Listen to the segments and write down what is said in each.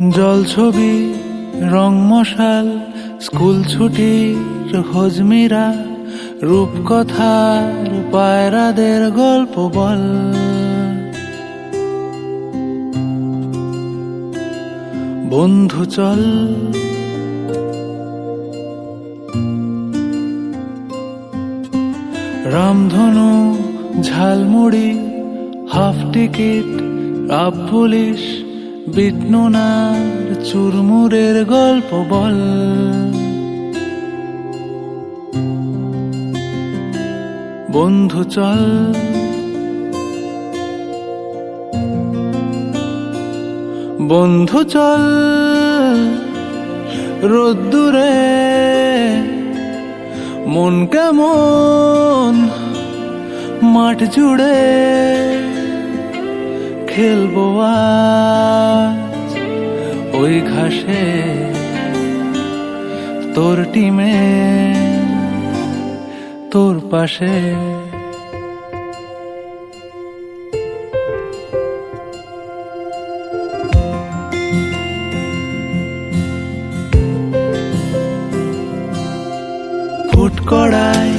জল ছবি রং মশাল স্কুল ছুটির হজমিরা রূপকথার পায়রাদের গল্প বল। বন্ধু চল রামধনু jhalmuri half ticket up police বিটনুনার চুরমুরের গল্প বল। বন্ধু চল বন্ধু চল রোদ্দুরে মন কেমন মাঠ জুড়ে খেলবো আজ ওই ঘাসে তোর টিমে তোর পাশে। ফুট কড়াই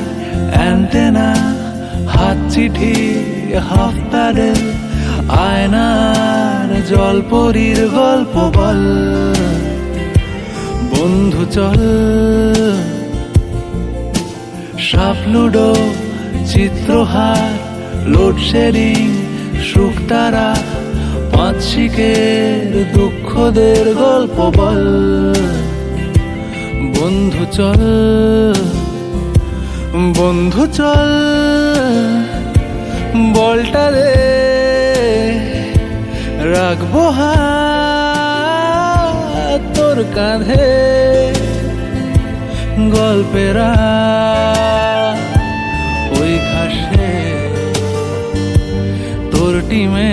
অ্যান্টেনা হাত চিঠি হাফ প্যাডেল আয়নার জলপরীর গল্প বল। বন্ধু চল সাপ লুডো চিত্রহার লোডশেডিং শুকতারা পাঁচ শিকের দুঃখদের গল্প বল। বন্ধু চল বন্ধু চল বলটা রে রাখবো হাত তোর কাঁধে গল্পেরা ওই ঘাসে তোর টিমে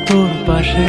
তোর পাশে।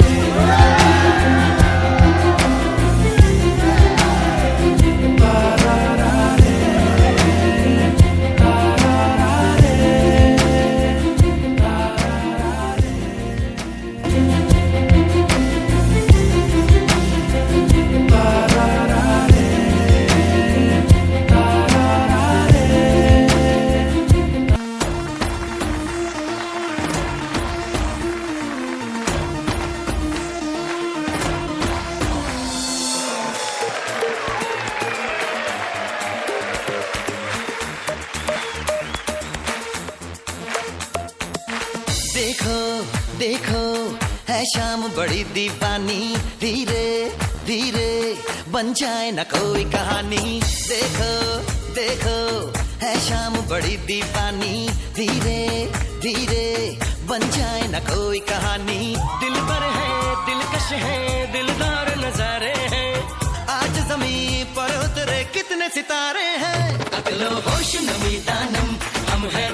देखो देखो है शाम बड़ी दीवानी धीरे धीरे बन जाए न कोई कहानी। देखो देखो है शाम बड़ी दीवानी धीरे धीरे बन जाए न कोई कहानी। दिल पर है दिलकश है दिलदार नजारे हैं आज ज़मीं पर उतरे कितने सितारे हैं। अकलो होश नमी दानम हम हैं